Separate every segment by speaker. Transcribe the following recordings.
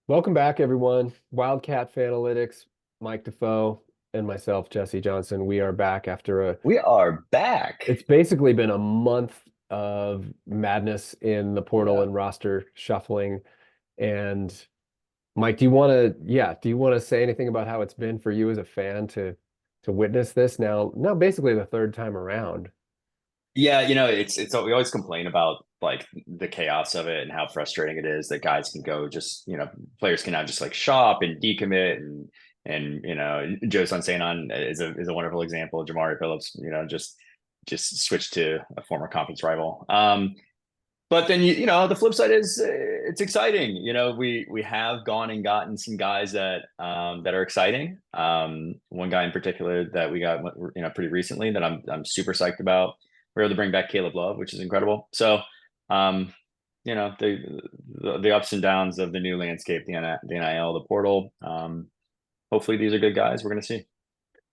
Speaker 1: Welcome back, everyone. Wildcat Fanalytics, Mike Defoe, and myself, Jesse Johnson. We are back after
Speaker 2: We are back.
Speaker 1: it's basically been a month of madness in the portal
Speaker 2: Yeah.
Speaker 1: and roster shuffling. And Mike, do you want to say anything about how it's been for you as a fan to witness this now basically the third time around?
Speaker 2: Yeah, it's we always complain about like the chaos of it and how frustrating it is that guys can go just, players can now just like shop and decommit and Joe Saint-On is a wonderful example. Jamari Phillips, just switched to a former conference rival. But then the flip side is it's exciting. We have gone and gotten some guys that are exciting. One guy in particular that we got pretty recently that I'm super psyched about. We're able to bring back Caleb Love, which is incredible. So, um, the ups and downs of the new landscape, the NIL, the portal. Hopefully, these are good guys. We're going to see.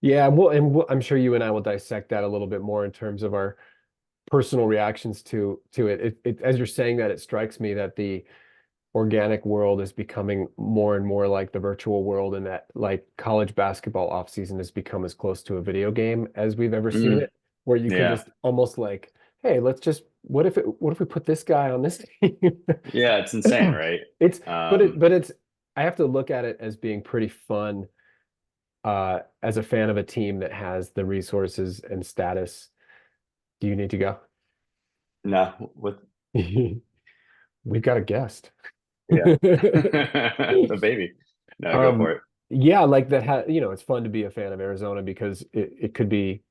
Speaker 1: Yeah, well, and I'm sure you and I will dissect that a little bit more in terms of our personal reactions to it. As you're saying that, it strikes me that the organic world is becoming more and more like the virtual world, and that like college basketball offseason has become as close to a video game as we've ever seen
Speaker 2: Mm,
Speaker 1: it, where you can
Speaker 2: yeah,
Speaker 1: just almost like, hey, let's just what if we put this guy on this team?
Speaker 2: yeah, it's insane, right?
Speaker 1: It's
Speaker 2: Um,
Speaker 1: but it's I have to look at it as being pretty fun as a fan of a team that has the resources and status. Do you need to go?
Speaker 2: no, with
Speaker 1: We've got a guest.
Speaker 2: yeah, the baby. No, go for
Speaker 1: Um,
Speaker 2: it.
Speaker 1: yeah, like that it's fun to be a fan of Arizona because it could be,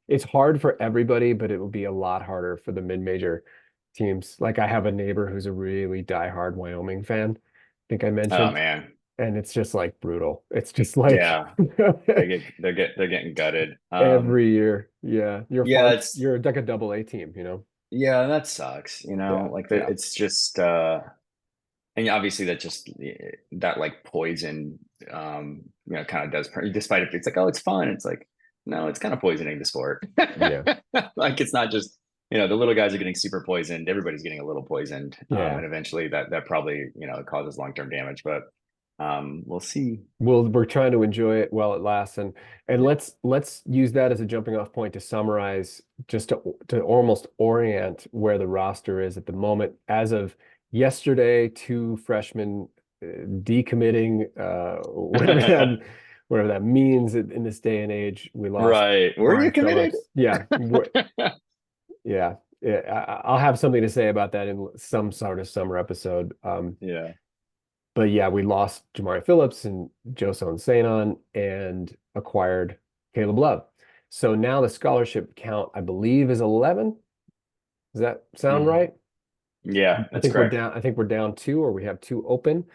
Speaker 1: it's hard for everybody, but it will be a lot harder for the mid-major teams. Like I have a neighbor who's a really diehard Wyoming fan, I think I
Speaker 2: Oh
Speaker 1: mentioned,
Speaker 2: man,
Speaker 1: and it's just like brutal. It's just like
Speaker 2: yeah, they're getting gutted.
Speaker 1: every year. Yeah,
Speaker 2: Yeah, it's
Speaker 1: you're like a double A team.
Speaker 2: yeah, that sucks.
Speaker 1: Yeah,
Speaker 2: Like
Speaker 1: yeah.
Speaker 2: it's just and obviously that just that like poison kind of does despite it it's like, oh, it's fun. It's like, no, it's kind of poisoning the sport.
Speaker 1: Yeah.
Speaker 2: Like it's not just the little guys are getting super poisoned, everybody's getting a little poisoned,
Speaker 1: Yeah.
Speaker 2: and eventually that probably causes long-term damage, but we'll see.
Speaker 1: Well, we're trying to enjoy it while it lasts, and let's use that as a jumping off point to summarize, just to almost orient where the roster is at the moment. As of yesterday, two freshmen decommitting, whatever that means in this day and age. We lost
Speaker 2: Right, were you
Speaker 1: Jamari
Speaker 2: committed?
Speaker 1: Phillips. Yeah, yeah, yeah. I'll have something to say about that in some sort of summer episode.
Speaker 2: Yeah.
Speaker 1: But yeah, we lost Jamari Phillips and Joson Sanon and acquired Caleb Love. So now the scholarship count, I believe, is 11. Does that sound
Speaker 2: Mhm.
Speaker 1: right?
Speaker 2: Yeah,
Speaker 1: I
Speaker 2: that's
Speaker 1: think we're
Speaker 2: correct.
Speaker 1: down. I think we're down two, or we have two open.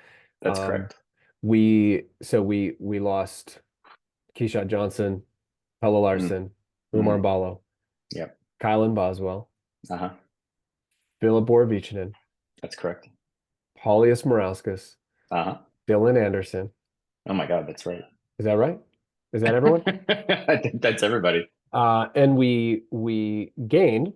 Speaker 2: That's
Speaker 1: Um,
Speaker 2: correct.
Speaker 1: we lost Keyshawn Johnson, Pella
Speaker 2: Mm,
Speaker 1: Larson, Umar
Speaker 2: mm,
Speaker 1: Ballo,
Speaker 2: yep.
Speaker 1: Kylan Boswell,
Speaker 2: Uh-huh.
Speaker 1: Philip Borovichinen,
Speaker 2: That's correct.
Speaker 1: Paulius Morauskas,
Speaker 2: Uh-huh.
Speaker 1: Dylan Anderson.
Speaker 2: Oh my God, that's right.
Speaker 1: Is that right? Is that everyone?
Speaker 2: I think that's everybody.
Speaker 1: And we gained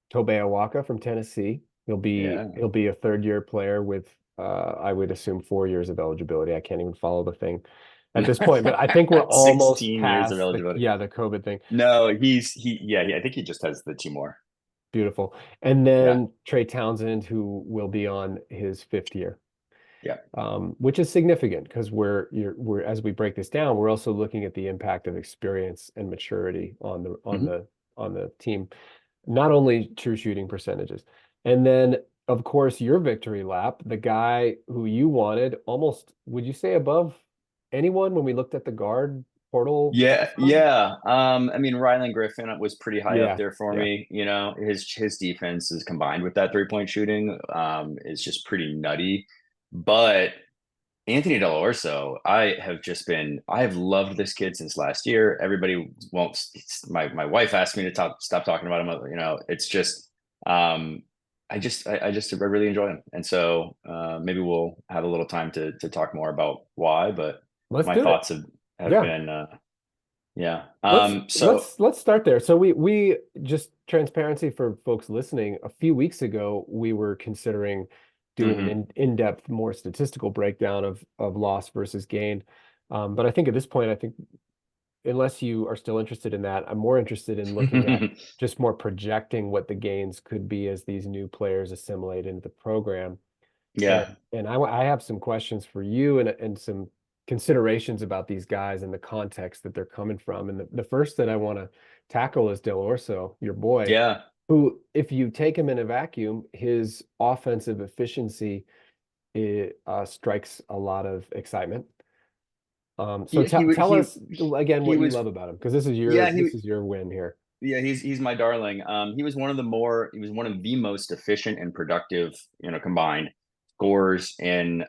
Speaker 1: Tobe Awaka from Tennessee.
Speaker 2: Yeah.
Speaker 1: He'll be a third year player with I would assume 4 years of eligibility. I can't even follow the thing at this point, but I think we're almost
Speaker 2: 16 years of
Speaker 1: past
Speaker 2: eligibility.
Speaker 1: the COVID thing.
Speaker 2: No, I think he just has the two more.
Speaker 1: Beautiful. And
Speaker 2: Yeah.
Speaker 1: then Trey Townsend, who will be on his fifth year,
Speaker 2: Yeah.
Speaker 1: which is significant because we're as we break this down, we're also looking at the impact of experience and maturity on
Speaker 2: Hmm.
Speaker 1: the team, not only true shooting percentages. And then, of course, your victory lap, the guy who you wanted almost, would you say above anyone when we looked at the guard portal
Speaker 2: Yeah,
Speaker 1: episode?
Speaker 2: yeah. I mean, Rylan Griffin was pretty high up
Speaker 1: Yeah,
Speaker 2: there for
Speaker 1: yeah.
Speaker 2: me. His defense is combined with that 3-point shooting, is just pretty nutty. But Anthony Dell'Orso, I have loved this kid since last year. Everybody won't. My wife asked me to stop talking about him. It's just, I really enjoy him, and so maybe we'll have a little time to talk more about why. But
Speaker 1: Let's
Speaker 2: my
Speaker 1: do it.
Speaker 2: thoughts have
Speaker 1: Yeah.
Speaker 2: been, yeah.
Speaker 1: Let's
Speaker 2: So
Speaker 1: let's start there. So we just transparency for folks listening, a few weeks ago we were considering doing an in-depth, more statistical breakdown of loss versus gain. But I think at this point, I think unless you are still interested in that, I'm more interested in looking at just more projecting what the gains could be as these new players assimilate into the program.
Speaker 2: Yeah.
Speaker 1: And I have some questions for you and some considerations about these guys and the context that they're coming from. And the first that I want to tackle is Del Orso, your boy,
Speaker 2: Yeah.
Speaker 1: who, if you take him in a vacuum, his offensive efficiency strikes a lot of excitement. So tell us again
Speaker 2: he
Speaker 1: what you
Speaker 2: was
Speaker 1: love about him, because this is
Speaker 2: yeah,
Speaker 1: your win here.
Speaker 2: yeah, he's my darling. He was one of the most efficient and productive, combined scorers and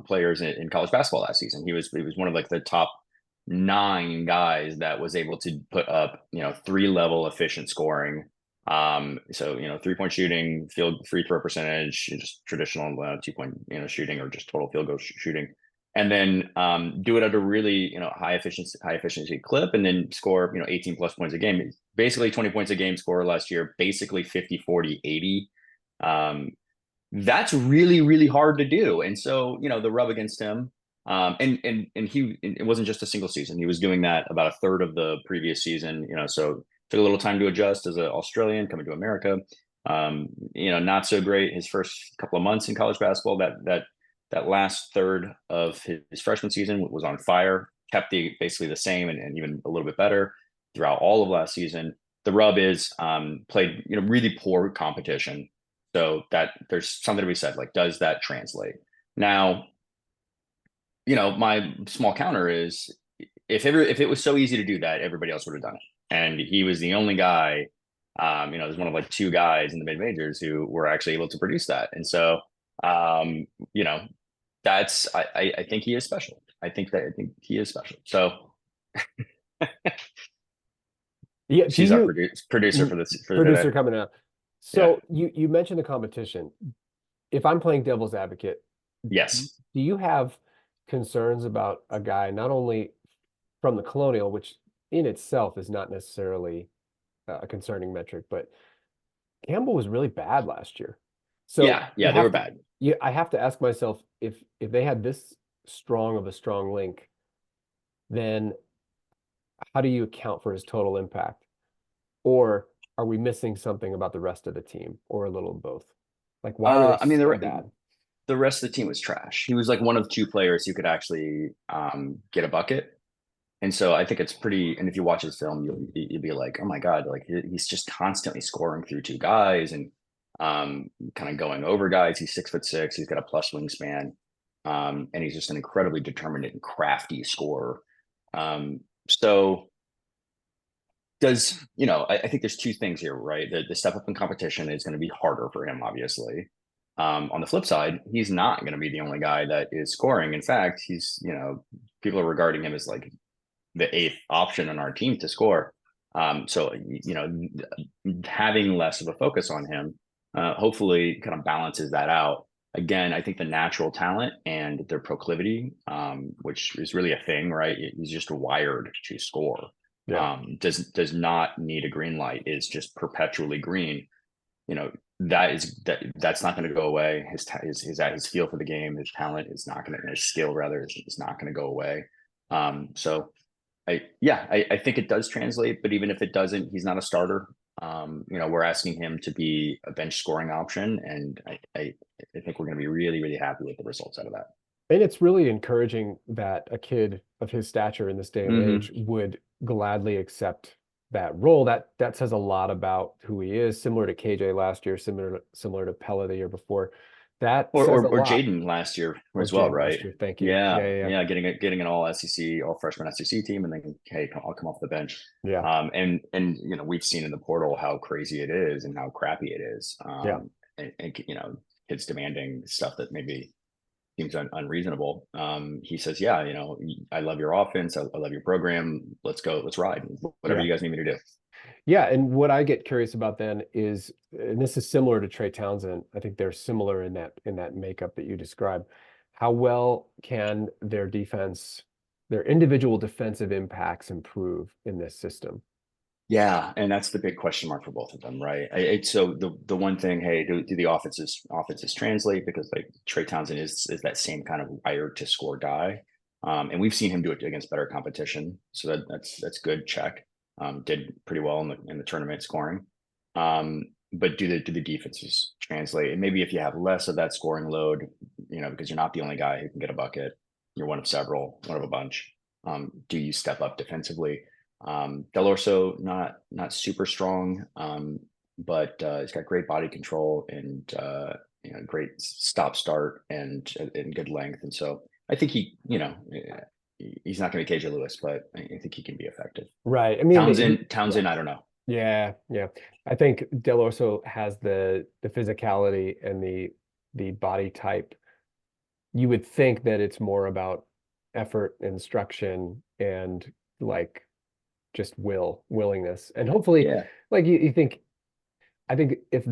Speaker 2: players in college basketball last season. He was one of like the top 9 guys that was able to put up, 3-level efficient scoring. So 3-point shooting, field free throw percentage, just traditional 2-point shooting, or just total field goal shooting, and then do it at a really high efficiency clip, and then score 18 plus points a game. Basically 20 points a game scorer last year, basically 50, 40, 80. That's really, really hard to do. And so the rub against him, and it wasn't just a single season. He was doing that about a third of the previous season. So took a little time to adjust as an Australian coming to America. Not so great his first couple of months in college basketball. That last third of his freshman season was on fire, kept basically the same and even a little bit better throughout all of last season. The rub is played really poor competition. So that there's something to be said, like, does that translate? Now, my small counter is if it was so easy to do that, everybody else would have done it. And he was the only guy, there's one of like 2 guys in the mid majors who were actually able to produce that. And so, that's I think he is special. I think he is special. So
Speaker 1: Yeah,
Speaker 2: she's our producer for this for
Speaker 1: producer
Speaker 2: today.
Speaker 1: coming up. So you mentioned the competition. If I'm playing devil's advocate,
Speaker 2: Yes.
Speaker 1: do you have concerns about a guy not only from the Colonial, which in itself is not necessarily a concerning metric, but Campbell was really bad last year. So
Speaker 2: Yeah, they were bad.
Speaker 1: Yeah, I have to ask myself if they had this strong of a strong link, then how do you account for his total impact? Or are we missing something about the rest of the team, or a little of both? Like, why were they
Speaker 2: I mean,
Speaker 1: so bad?
Speaker 2: the rest of the team was trash. He was like one of 2 players who could actually get a bucket. And so I think it's pretty. And if you watch his film, you'll be like, oh my God, like he's just constantly scoring through 2 guys and kind of going over guys. He's 6'6". He's got a plus wingspan. And he's just an incredibly determined and crafty scorer. So I think there's 2 things here, right? The step up in competition is going to be harder for him, obviously. On the flip side, he's not going to be the only guy that is scoring. In fact, he's, people are regarding him as like the 8th option on our team to score. So, having less of a focus on him, hopefully kind of balances that out. Again, I think the natural talent and their proclivity, which is really a thing, right? He's just wired to score.
Speaker 1: Yeah.
Speaker 2: Does not need a green light, is just perpetually green. That's not going to go away. His feel for the game, his talent is not going to, his skill rather is not going to go away. So I think it does translate, but even if it doesn't, he's not a starter. We're asking him to be a bench scoring option, and I think we're going to be really, really happy with the results out of that.
Speaker 1: And it's really encouraging that a kid of his stature in this day and age would gladly accept that role. That says a lot about who he is, similar to KJ last year, similar to Pella the year before. That
Speaker 2: or
Speaker 1: says a lot.
Speaker 2: Jaden last year
Speaker 1: Or
Speaker 2: as well,
Speaker 1: Jaden
Speaker 2: right?
Speaker 1: last year. Thank you.
Speaker 2: Yeah. Getting an all SEC, all freshman SEC team, and then, hey, I'll come off the bench.
Speaker 1: Yeah.
Speaker 2: And we've seen in the portal how crazy it is and how crappy it is. And kids demanding stuff that maybe seems unreasonable. He says, yeah, I love your offense. I love your program. Let's go. Let's ride. Whatever you guys need me to do.
Speaker 1: Yeah, and what I get curious about then is, and this is similar to Trey Townsend, I think they're similar in that makeup that you described. How well can their individual defensive impacts improve in this system?
Speaker 2: Yeah, and that's the big question mark for both of them, right? So the one thing, hey, do the offenses translate? Because like Trey Townsend is that same kind of wired to score guy, and we've seen him do it against better competition, so that's good. Check, did pretty well in the tournament scoring, but do the defenses translate? And maybe if you have less of that scoring load, because you're not the only guy who can get a bucket, you're one of several, one of a bunch. Do you step up defensively? Del Orso not super strong, but he's got great body control and great stop start and good length. And so I think he's not going to be KJ Lewis, but I think he can be effective.
Speaker 1: Right. I mean,
Speaker 2: Townsend, I don't know.
Speaker 1: yeah, yeah. I think Del Orso has the physicality and the body type. You would think that it's more about effort, instruction, and like just willingness. And hopefully,
Speaker 2: Yeah.
Speaker 1: like you think, I think if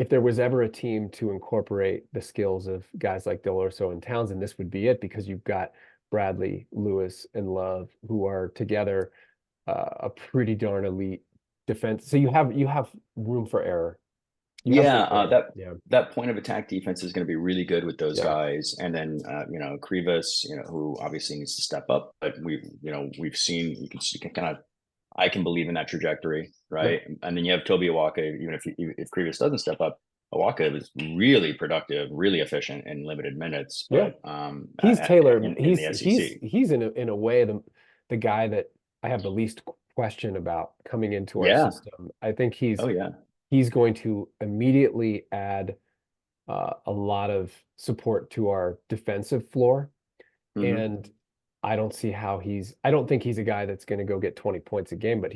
Speaker 1: there was ever a team to incorporate the skills of guys like Del Orso and Townsend, this would be it, because you've got Bradley, Lewis, and Love, who are together a pretty darn elite defense. So you have room for error. You have
Speaker 2: Yeah,
Speaker 1: room for error.
Speaker 2: that
Speaker 1: Yeah,
Speaker 2: that point of attack defense is going to be really good with those
Speaker 1: yeah,
Speaker 2: guys, and then Krivas, who obviously needs to step up, but we've seen you can kind of I can believe in that trajectory,
Speaker 1: yep,
Speaker 2: right? And then you have Toby Awaka. Even if Krivas doesn't step up, Awaka was really productive, really efficient in limited minutes,
Speaker 1: yeah.
Speaker 2: but
Speaker 1: He's tailored.
Speaker 2: in the SEC.
Speaker 1: He's in a way the guy that I have the least question about coming into our
Speaker 2: Yeah.
Speaker 1: system. I think
Speaker 2: Oh yeah.
Speaker 1: he's going to immediately add a lot of support to our defensive floor.
Speaker 2: Hmm.
Speaker 1: And I don't think he's a guy that's going to go get 20 points a game, but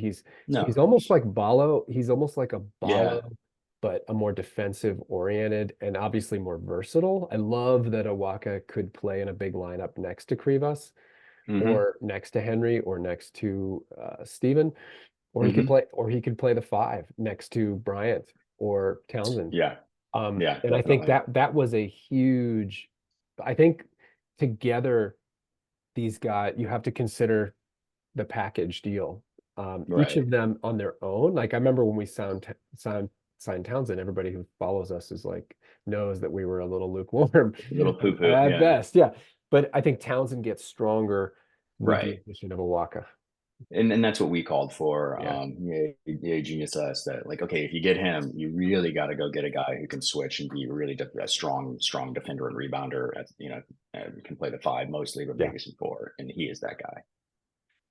Speaker 2: No,
Speaker 1: he's
Speaker 2: of
Speaker 1: almost
Speaker 2: course.
Speaker 1: like Ballo. He's almost like a
Speaker 2: Yeah.
Speaker 1: Ballo, but a more defensive oriented and obviously more versatile. I love that Awaka could play in a big lineup next to Krivas
Speaker 2: Hmm.
Speaker 1: or next to Henry or next to Steven,
Speaker 2: Hmm.
Speaker 1: or he could play the five next to Bryant or Townsend.
Speaker 2: Yeah. Yeah.
Speaker 1: And I think
Speaker 2: Definitely.
Speaker 1: that was a huge, I think together these guys, you have to consider the package deal. Each
Speaker 2: Right.
Speaker 1: of them on their own. Like I remember when we signed Townsend, everybody who follows us is like knows that we were a little lukewarm
Speaker 2: A little poo poo.
Speaker 1: at
Speaker 2: Yeah.
Speaker 1: best. Yeah. But I think Townsend gets stronger with the
Speaker 2: Right.
Speaker 1: addition of Awaka.
Speaker 2: And that's what we called for.
Speaker 1: Yeah.
Speaker 2: Yeah, Genius us that like, okay, if you get him, you really got to go get a guy who can switch and be really a strong defender and rebounder. Can play the five mostly, but
Speaker 1: Yeah.
Speaker 2: maybe some four, and he is that guy.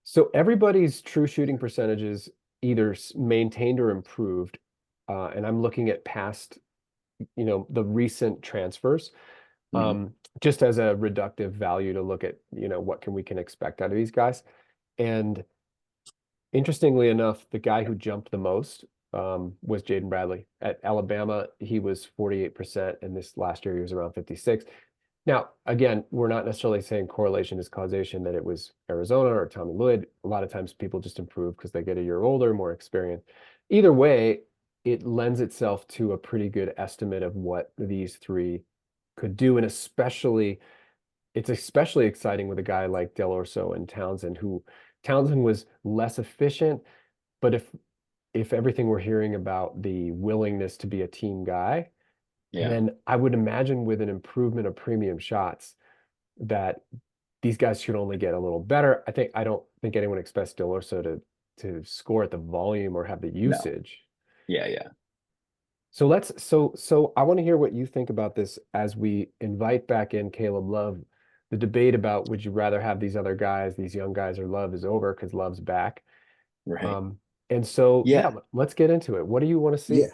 Speaker 1: So everybody's true shooting percentages either maintained or improved. And I'm looking at past, the recent transfers,
Speaker 2: Hmm.
Speaker 1: just as a reductive value to look at, what we can expect out of these guys. And interestingly enough, the guy who jumped the most was Jaden Bradley. At Alabama, he was 48%, and this last year he was around 56. Now, again, we're not necessarily saying correlation is causation, that it was Arizona or Tommy Lloyd. A lot of times people just improve because they get a year older, more experienced. Either way, it lends itself to a pretty good estimate of what these three could do. And it's especially exciting with a guy like Del Orso and Townsend, who Townsend was less efficient, but if everything we're hearing about the willingness to be a team guy,
Speaker 2: Yeah.
Speaker 1: then I would imagine with an improvement of premium shots that these guys should only get a little better. I don't think anyone expects Del Orso to score at the volume or have the
Speaker 2: No.
Speaker 1: usage.
Speaker 2: Yeah. Yeah.
Speaker 1: So I want to hear what you think about this as we invite back in Caleb Love. The debate about would you rather have these other guys, these young guys, or Love is over because Love's back.
Speaker 2: Right.
Speaker 1: And so yeah,
Speaker 2: Yeah.
Speaker 1: let's get into it. What do you want to
Speaker 2: Yeah.
Speaker 1: see?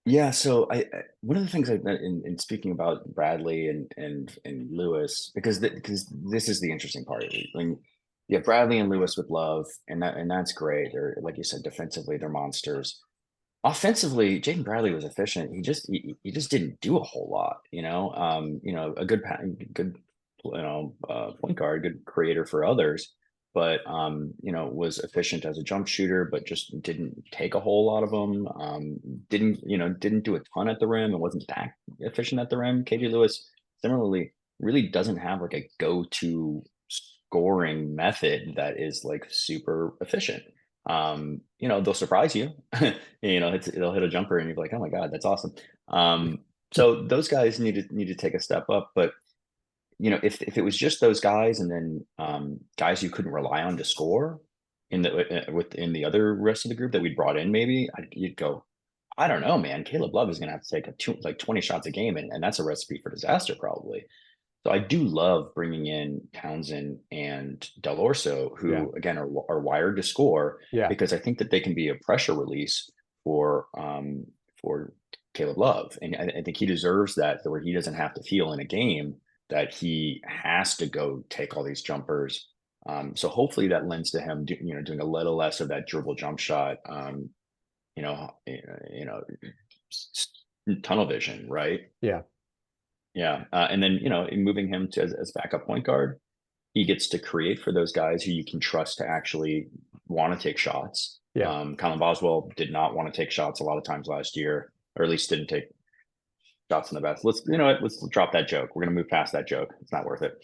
Speaker 2: Yeah, so one of the things in speaking about Bradley and Lewis, because this is the interesting part. When you have Bradley and Lewis with Love, and that's great. They're like you said, defensively they're monsters. Offensively, Jaden Bradley was efficient. He just didn't do a whole lot. A good point guard, good creator for others, but was efficient as a jump shooter, but just didn't take a whole lot of them. Didn't do a ton at the rim and wasn't that efficient at the rim. KJ Lewis similarly really doesn't have like a go-to scoring method that is like super efficient. they'll surprise you. They'll hit a jumper and you're like, oh my God, that's awesome. So those guys need to take a step up. But if it was just those guys and then guys you couldn't rely on to score within the other rest of the group that we brought in, maybe you'd go, I don't know, man. Caleb Love is going to have to take like 20 shots a game, and that's a recipe for disaster probably. So I do love bringing in Townsend and Del Orso,
Speaker 1: Yeah.
Speaker 2: who again are wired to score,
Speaker 1: Yeah.
Speaker 2: because I think that they can be a pressure release for Caleb Love, and I think he deserves that, where he doesn't have to feel in a game that he has to go take all these jumpers. So hopefully that lends to him, doing a little less of that dribble jump shot. You know, you know, tunnel vision, right?
Speaker 1: Yeah.
Speaker 2: Yeah, and then in moving him to as backup point guard, he gets to create for those guys who you can trust to actually want to take shots.
Speaker 1: Yeah.
Speaker 2: Colin Boswell did not want to take shots a lot of times last year, or at least didn't take shots in the best. Let's drop that joke. We're gonna move past that joke. It's not worth it.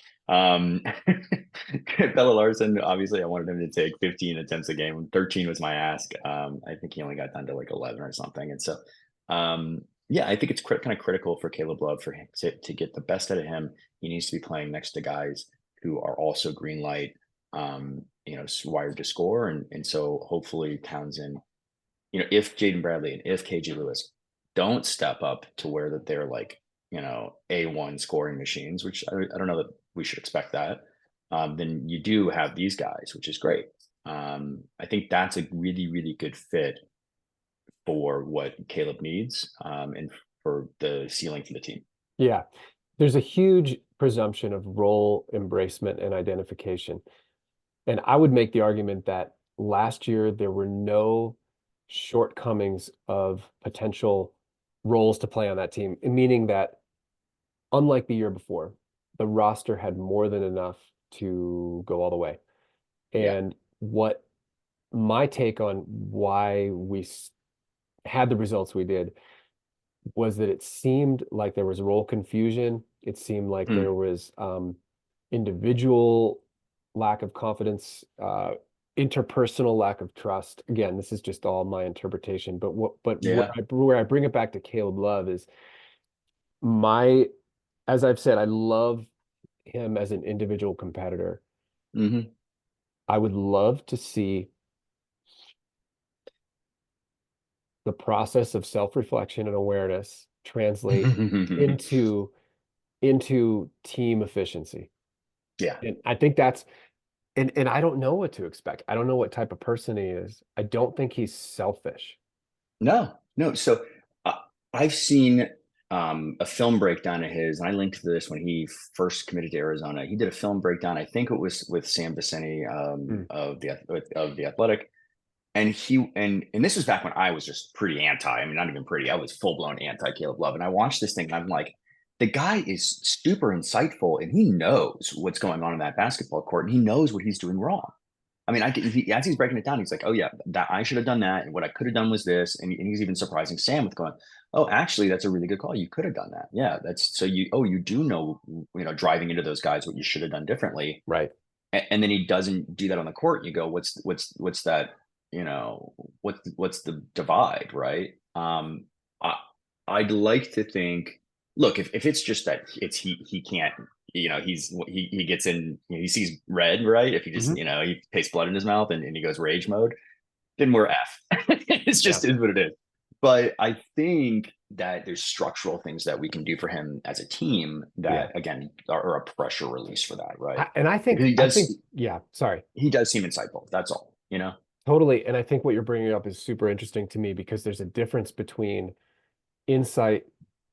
Speaker 2: Bella Larson, obviously, I wanted him to take 15 attempts a game. 13 was my ask. I think he only got down to like 11 or something. And so, yeah, I think it's kind of critical for Caleb Love for him to get the best out of him. He needs to be playing next to guys who are also green light, wired to score. And so hopefully Townsend, if Jaden Bradley and if KG Lewis don't step up to where that they're like, A1 scoring machines, which I don't know that we should expect that, then you do have these guys, which is great. I think that's a really, really good fit for what Caleb needs, and for the ceiling for the team.
Speaker 1: Yeah. There's a huge presumption of role embracement and identification. And I would make the argument that last year there were no shortcomings of potential roles to play on that team, meaning that unlike the year before, the roster had more than enough to go all the way.
Speaker 2: Yeah.
Speaker 1: And what my take on why we had the results we did was that it seemed like there was role confusion. It seemed like there was individual lack of confidence, interpersonal lack of trust. Again, this is just all my interpretation, but
Speaker 2: Yeah.
Speaker 1: where I bring it back to Caleb Love is as I've said, I love him as an individual competitor.
Speaker 2: Mm-hmm.
Speaker 1: I would love to see the process of self-reflection and awareness translate into team efficiency.
Speaker 2: Yeah.
Speaker 1: And I think that's and I don't know what to expect. I don't know what type of person he is. I don't think he's selfish.
Speaker 2: No, no. So I've seen a film breakdown of his, and I linked to this when he first committed to Arizona. He did a film breakdown. I think it was with Sam Viceni,
Speaker 1: Hmm.
Speaker 2: of the Athletic, and this was back when I was just pretty anti. I mean, not even pretty. I was full blown anti Caleb Love, and I watched this thing, and I'm like, the guy is super insightful, and he knows what's going on in that basketball court, and he knows what he's doing wrong. I mean, as he's breaking it down, he's like, "Oh yeah, that I should have done that, and what I could have done was this." And he's even surprising Sam with going, "Oh, actually, that's a really good call. You could have done that. Yeah, that's so you. Oh, you do know, driving into those guys what you should have done differently."
Speaker 1: Right.
Speaker 2: And then he doesn't do that on the court. And you go, "What's that? What's the divide?" Right? I, I'd like to think. Look, if it's just that he can't, he gets in, he sees red, right? If he just,
Speaker 1: Hmm.
Speaker 2: he tastes blood in his mouth and he goes rage mode, then we're F. It's
Speaker 1: Yeah.
Speaker 2: just is what it is. But I think that there's structural things that we can do for him as a team
Speaker 1: Yeah.
Speaker 2: that again are a pressure release for that, right?
Speaker 1: And
Speaker 2: Because
Speaker 1: yeah, sorry.
Speaker 2: he does seem insightful. That's all.
Speaker 1: Totally. And I think what you're bringing up is super interesting to me because there's a difference between insight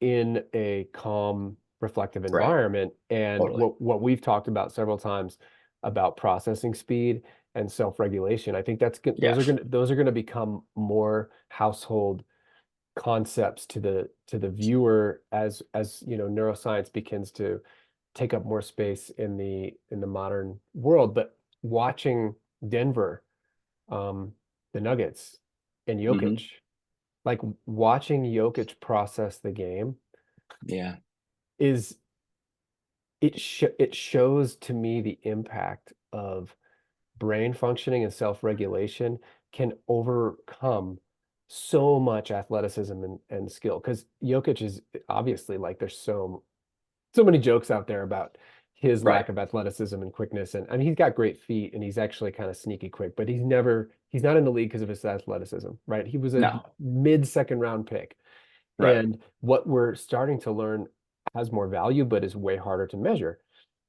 Speaker 1: in a calm, reflective
Speaker 2: Right.
Speaker 1: environment and
Speaker 2: Totally.
Speaker 1: what we've talked about several times about processing speed and self-regulation. I think that's good.
Speaker 2: Yeah.
Speaker 1: Those are going to become more household concepts to the viewer as neuroscience begins to take up more space in the modern world. But watching Denver, the Nuggets and
Speaker 2: Hmm.
Speaker 1: Jokic, like watching Jokic process the game
Speaker 2: Yeah.
Speaker 1: is it shows to me the impact of brain functioning and self-regulation can overcome so much athleticism and skill. Because Jokic is obviously like there's so many jokes out there about his
Speaker 2: Right.
Speaker 1: lack of athleticism and quickness. And he's got great feet and he's actually kind of sneaky quick, but he's not in the league because of his athleticism, right? He was a
Speaker 2: No.
Speaker 1: mid-second round pick.
Speaker 2: Right.
Speaker 1: And what we're starting to learn has more value, but is way harder to measure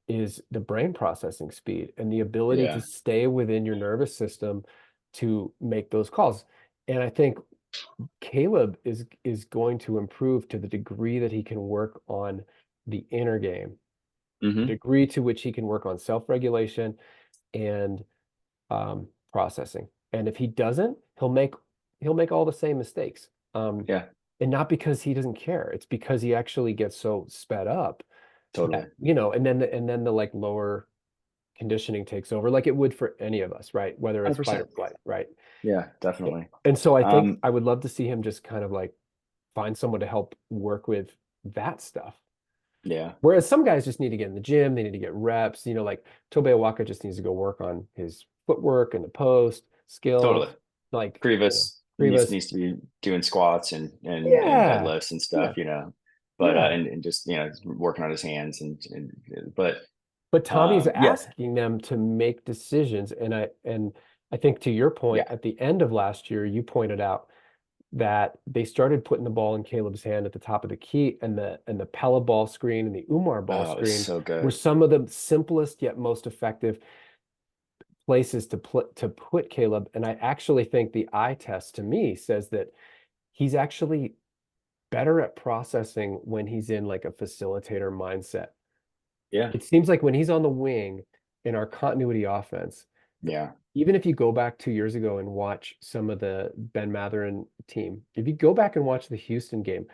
Speaker 1: is the brain processing speed and the ability to
Speaker 2: Yeah.
Speaker 1: stay within your nervous system to make those calls. And I think Caleb is going to improve to the degree that he can work on the inner game, the
Speaker 2: Hmm.
Speaker 1: degree to which he can work on self-regulation and processing. And if he doesn't, he'll make all the same mistakes.
Speaker 2: Yeah.
Speaker 1: And not because he doesn't care. It's because he actually gets so sped up
Speaker 2: Totally.
Speaker 1: that, and then the like lower conditioning takes over, like it would for any of us, right? Whether it's fight or
Speaker 2: 100%.
Speaker 1: flight, right?
Speaker 2: Yeah, definitely.
Speaker 1: And so I think
Speaker 2: Um,
Speaker 1: I would love to see him just kind of like find someone to help work with that stuff.
Speaker 2: yeah,
Speaker 1: Whereas some guys just need to get in the gym, they need to get reps, like Tobe Awaka just needs to go work on his footwork and the post
Speaker 2: totally.
Speaker 1: skills, like,
Speaker 2: Grievous
Speaker 1: Rivas.
Speaker 2: needs to be doing squats and
Speaker 1: Yeah,
Speaker 2: deadlifts and
Speaker 1: yeah,
Speaker 2: stuff, but
Speaker 1: yeah.
Speaker 2: and just working on his hands and but
Speaker 1: But Tommy's
Speaker 2: yeah,
Speaker 1: asking them to make decisions, and I think to your point,
Speaker 2: yeah.
Speaker 1: at the end of last year, you pointed out that they started putting the ball in Caleb's hand at the top of the key, and the Pella ball screen and the Umar ball
Speaker 2: Oh, it's
Speaker 1: screen
Speaker 2: so
Speaker 1: were
Speaker 2: good.
Speaker 1: some of the simplest yet most effective places to put Caleb. And I actually think the eye test to me says that he's actually better at processing when he's in like a facilitator mindset.
Speaker 2: Yeah,
Speaker 1: It seems like when he's on the wing in our continuity offense,
Speaker 2: yeah.
Speaker 1: even if you go back 2 years ago and watch some of the Ben Matherin team, if you go back and watch the Houston game,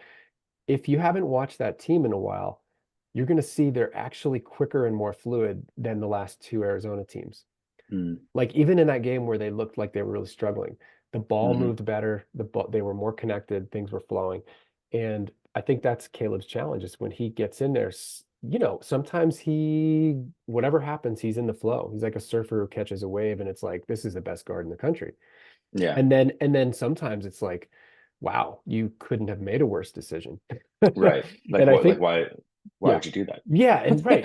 Speaker 1: if you haven't watched that team in a while, you're going to see they're actually quicker and more fluid than the last two Arizona teams.
Speaker 2: Mm,
Speaker 1: Like even in that game where they looked like they were really struggling, the ball
Speaker 2: hmm.
Speaker 1: moved better, they were more connected, things were flowing. And I think that's Caleb's challenge is when he gets in there, sometimes whatever happens, he's in the flow. He's like a surfer who catches a wave and it's like, this is the best guard in the country.
Speaker 2: Yeah,
Speaker 1: And then sometimes it's like, wow, you couldn't have made a worse decision.
Speaker 2: right. Like
Speaker 1: And I
Speaker 2: what? Like
Speaker 1: think,
Speaker 2: why
Speaker 1: yeah,
Speaker 2: would you do that?
Speaker 1: yeah, and right,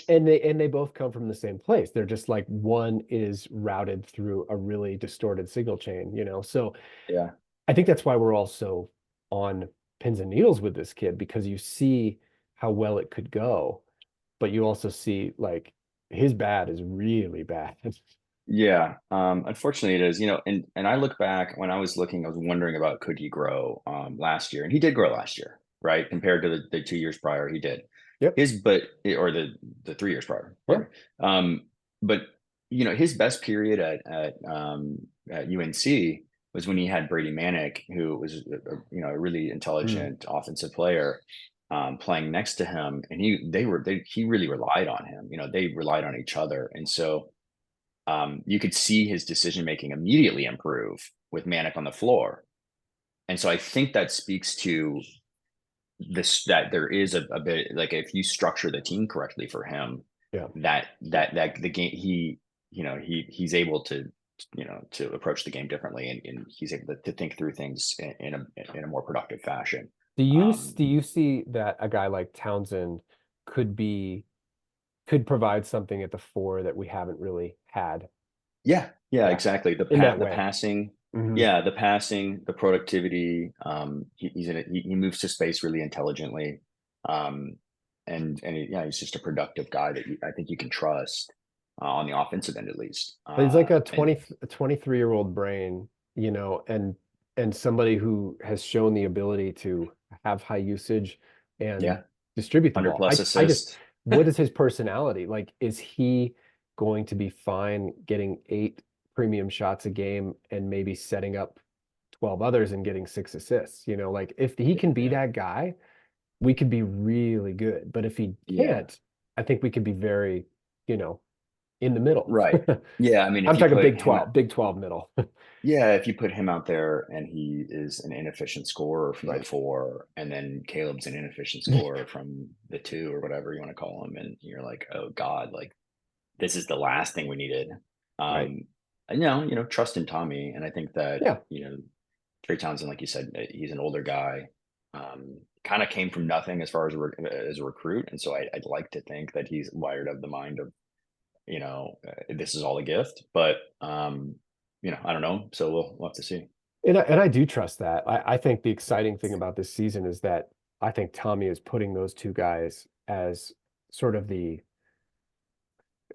Speaker 1: and they both come from the same place. They're just like one is routed through a really distorted signal chain. So
Speaker 2: Yeah,
Speaker 1: I think that's why we're all so on pins and needles with this kid because you see how well it could go, but you also see like his bad is really bad.
Speaker 2: yeah. Unfortunately, it is. And I look back when I was looking, I was wondering about could he grow last year, and he did grow last year, right? Compared to the 2 years prior, he did.
Speaker 1: Yep.
Speaker 2: Or the 3 years prior,
Speaker 1: Yeah.
Speaker 2: pardon me. But his best period at UNC was when he had Brady Manick, who was a really
Speaker 1: Mm.
Speaker 2: intelligent offensive player, playing next to him, and he really relied on him. They relied on each other, and so you could see his decision making immediately improve with Manick on the floor. And so I think that speaks to this, that there is a bit like if you structure the team correctly for him,
Speaker 1: Yeah.
Speaker 2: that the game he's able to approach the game differently, and he's able to think through things in a more productive fashion.
Speaker 1: Do you
Speaker 2: Um,
Speaker 1: do you see that a guy like Townsend could could provide something at the four that we haven't really had?
Speaker 2: yeah,
Speaker 1: Yeah,
Speaker 2: exactly.
Speaker 1: in that
Speaker 2: The
Speaker 1: way.
Speaker 2: passing,
Speaker 1: Hmm.
Speaker 2: yeah, the passing, the productivity. He moves to space really intelligently, um, yeah, he's just a productive guy that I think you can trust on the offensive end at least.
Speaker 1: But he's like a
Speaker 2: And
Speaker 1: 23-year-old brain, and somebody who has shown the ability to have high usage and
Speaker 2: yeah,
Speaker 1: distribute the
Speaker 2: 100
Speaker 1: ball.
Speaker 2: plus
Speaker 1: I just,
Speaker 2: assists.
Speaker 1: what is his personality? Like, is he going to be fine getting 8 premium shots a game and maybe setting up 12 others and getting 6 assists? Like if he can be
Speaker 2: Yeah,
Speaker 1: that guy, we could be really good. But if he
Speaker 2: yeah,
Speaker 1: can't, I think we could be very, you know, in the middle.
Speaker 2: right. Yeah, I mean,
Speaker 1: I'm
Speaker 2: if you
Speaker 1: talking
Speaker 2: put
Speaker 1: Big
Speaker 2: him
Speaker 1: 12, Big 12 middle.
Speaker 2: Yeah, if you put him out there and he is an inefficient scorer from the
Speaker 1: Right.
Speaker 2: four, and then Caleb's an inefficient scorer from the two or whatever you want to call him, and you're like, oh God, like this is the last thing we needed.
Speaker 1: Right.
Speaker 2: Um, trust in Tommy. And I think that,
Speaker 1: Yeah.
Speaker 2: Trey Townsend, like you said, he's an older guy, kind of came from nothing as far as as a recruit. And so I'd like to think that he's wired of the mind of, this is all a gift, but, I don't know. So we'll have to see.
Speaker 1: And I do trust that. I think the exciting thing about this season is that I think Tommy is putting those two guys as sort of the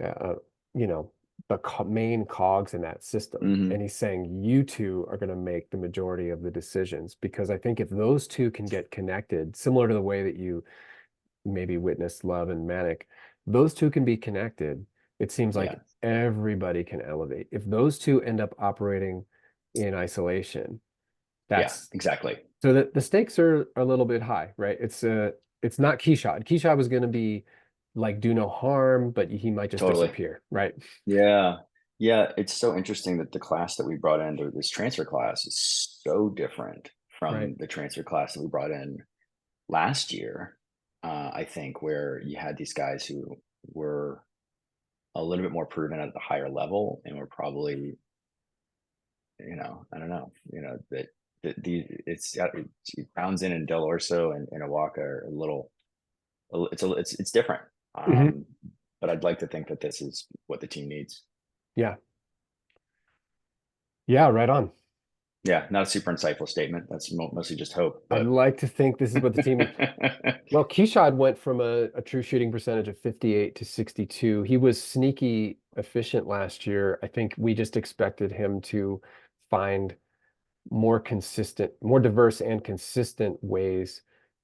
Speaker 1: uh, you know, the main cogs in that system.
Speaker 2: Hmm.
Speaker 1: And he's saying you two are going to make the majority of the decisions because I think if those two can get connected, similar to the way that you maybe witnessed Love and Manic, those two can be connected. It seems
Speaker 2: Yeah.
Speaker 1: like everybody can elevate. If those two end up operating in isolation,
Speaker 2: Yeah,
Speaker 1: that's
Speaker 2: exactly.
Speaker 1: so the stakes are a little bit high, right? It's not Keyshot. Keyshot was going to be like do no harm, but he might just
Speaker 2: Totally.
Speaker 1: disappear, right?
Speaker 2: Yeah. Yeah. It's so interesting that the class that we brought in, this transfer class, is so different
Speaker 1: Right.
Speaker 2: from the transfer class that we brought in last year. I think where you had these guys who were a little bit more proven at the higher level and were probably, I don't know, that Townsend and Del Orso and Awaka are it's different.
Speaker 1: Hmm.
Speaker 2: Um, but I'd like to think that this is what the team needs.
Speaker 1: Yeah. Yeah, right on.
Speaker 2: Yeah, not a super insightful statement. That's mostly just hope,
Speaker 1: I'd
Speaker 2: but
Speaker 1: like to think this is what the team is. Well, Keyshot went from a true shooting percentage of 58 to 62. He was sneaky efficient last year. I think we just expected him to find more consistent, more diverse and consistent ways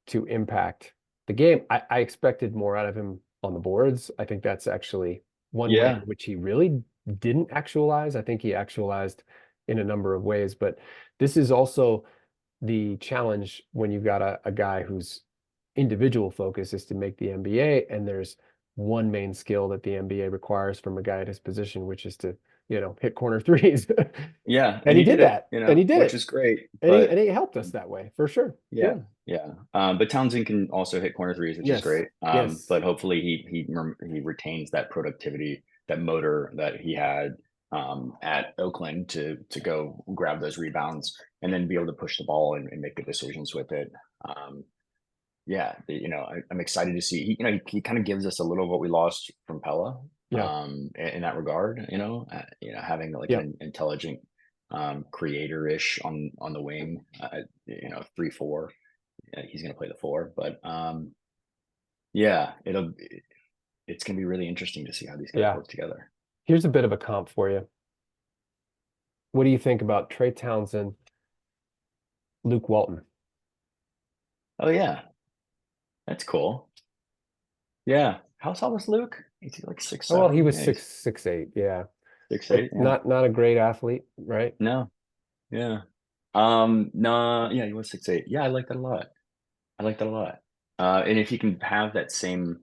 Speaker 1: to impact the game. I expected more out of him on the boards. I think that's actually one way in
Speaker 2: yeah,
Speaker 1: which he really didn't actualize. I think he actualized in a number of ways, but this is also the challenge when you've got a guy whose individual focus is to make the NBA, and there's one main skill that the NBA requires from a guy at his position, which is to, hit corner threes.
Speaker 2: yeah,
Speaker 1: And
Speaker 2: and
Speaker 1: he
Speaker 2: he did
Speaker 1: did
Speaker 2: it,
Speaker 1: that. And he did
Speaker 2: which
Speaker 1: it.
Speaker 2: is great.
Speaker 1: And he
Speaker 2: But
Speaker 1: and he helped us that way for sure.
Speaker 2: yeah,
Speaker 1: Yeah.
Speaker 2: yeah. But Townsend can also hit corner threes, which is
Speaker 1: Yes.
Speaker 2: great.
Speaker 1: Yes.
Speaker 2: But hopefully he retains that productivity, that motor that he had at Oakland to go grab those rebounds and then be able to push the ball and make good decisions with it. Um, yeah, I'm excited to see. He kind of gives us a little of what we lost from Pella,
Speaker 1: Yeah.
Speaker 2: in that regard. Having like
Speaker 1: Yeah.
Speaker 2: an intelligent, creator-ish on the wing. 3-4. He's going to play the four, but yeah, it's going to be really interesting to see how these guys
Speaker 1: Yeah.
Speaker 2: work together.
Speaker 1: Here's a bit of a comp for you. What do you think about Trey Townsend, Luke Walton?
Speaker 2: Oh yeah, that's cool. Yeah, how tall was Luke? Is he like six
Speaker 1: Oh, well, he
Speaker 2: seven?
Speaker 1: was
Speaker 2: Yeah, he's
Speaker 1: 6'8". Yeah.
Speaker 2: 6'8". Yeah,
Speaker 1: Not a great athlete, right?
Speaker 2: no, yeah. No, yeah, he was 6'8". Yeah, I like that a lot. I like that a lot. And if you can have that same,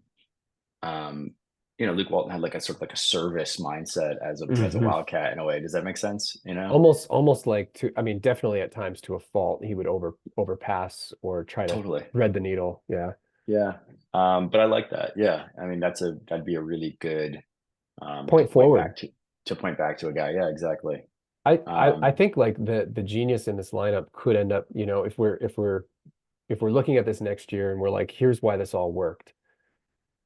Speaker 2: um, Luke Walton had like a sort of like a service mindset as a
Speaker 1: Mhm.
Speaker 2: Wildcat in a way. Does that make sense?
Speaker 1: Almost like I mean, definitely at times to a fault, he would overpass or try to
Speaker 2: Totally.
Speaker 1: thread the needle. Yeah.
Speaker 2: Yeah. But I like that. Yeah. I mean, that'd be a really good,
Speaker 1: Point forward.
Speaker 2: to point back to a guy. Yeah, exactly.
Speaker 1: I
Speaker 2: Um,
Speaker 1: think like the genius in this lineup could end up, if we're looking at this next year and we're like, here's why this all worked.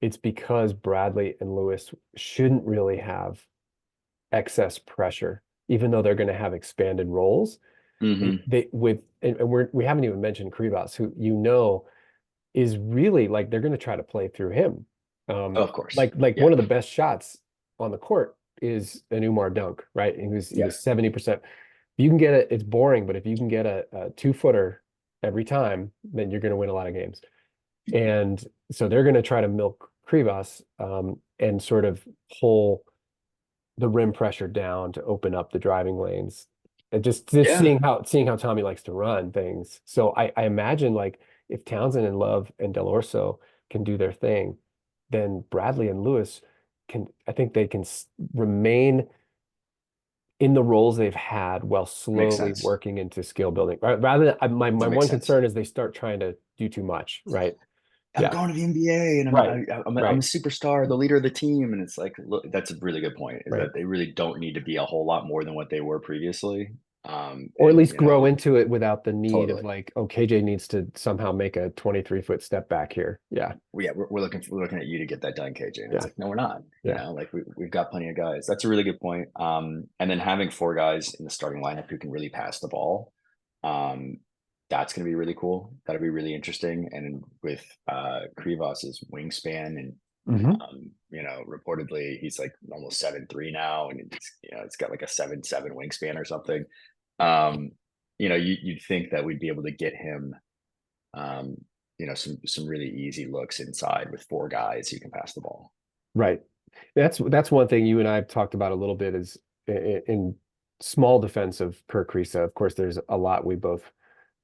Speaker 1: It's because Bradley and Lewis shouldn't really have excess pressure, even though they're going to have expanded roles.
Speaker 2: mhm.
Speaker 1: They with and we haven't even mentioned Krivas, who is really like they're going to try to play through him.
Speaker 2: Oh, of course.
Speaker 1: Like
Speaker 2: Yeah.
Speaker 1: one of the best shots on the court is an Umar dunk, right? He was
Speaker 2: Yeah.
Speaker 1: 70%. You can get it, it's boring, but if you can get a 2-footer every time, then you're going to win a lot of games. And so they're going to try to milk Krivas and sort of pull the rim pressure down to open up the driving lanes. And just
Speaker 2: Yeah.
Speaker 1: seeing how Tommy likes to run things. So I imagine like if Townsend and Love and Del Orso can do their thing, then Bradley and Lewis I think they can remain in the roles they've had while
Speaker 2: Makes
Speaker 1: slowly
Speaker 2: sense.
Speaker 1: working into skill building. Rather than my
Speaker 2: That
Speaker 1: one
Speaker 2: makes sense.
Speaker 1: concern is they start trying to do too much, right?
Speaker 2: I'm
Speaker 1: Yeah.
Speaker 2: going to the NBA and
Speaker 1: Right.
Speaker 2: I'm a
Speaker 1: Right.
Speaker 2: superstar, the leader of the team. And it's like, look, that's a really good point, is
Speaker 1: Right.
Speaker 2: that they really don't need to be a whole lot more than what they were previously.
Speaker 1: Or at
Speaker 2: And
Speaker 1: least grow into it without the need of
Speaker 2: totally.
Speaker 1: like, oh, KJ needs to somehow make a 23-foot step back here. Yeah.
Speaker 2: Yeah, we're looking at you to get that done, KJ. And it's
Speaker 1: Yeah.
Speaker 2: like, no, we're not.
Speaker 1: Yeah.
Speaker 2: Like we've got plenty of guys. That's a really good point. And then having four guys in the starting lineup who can really pass the ball, um, that's going to be really cool. That'll be really interesting. And with Krivas's wingspan, and
Speaker 1: Hmm.
Speaker 2: reportedly he's like almost 7'3" now, and it's got like a 7'7" wingspan or something. You'd think that we'd be able to get him um, some really easy looks inside with four guys who can pass the ball.
Speaker 1: Right. That's one thing you and I have talked about a little bit is in small defense of Kerr Kriisa. Of course, there's a lot we both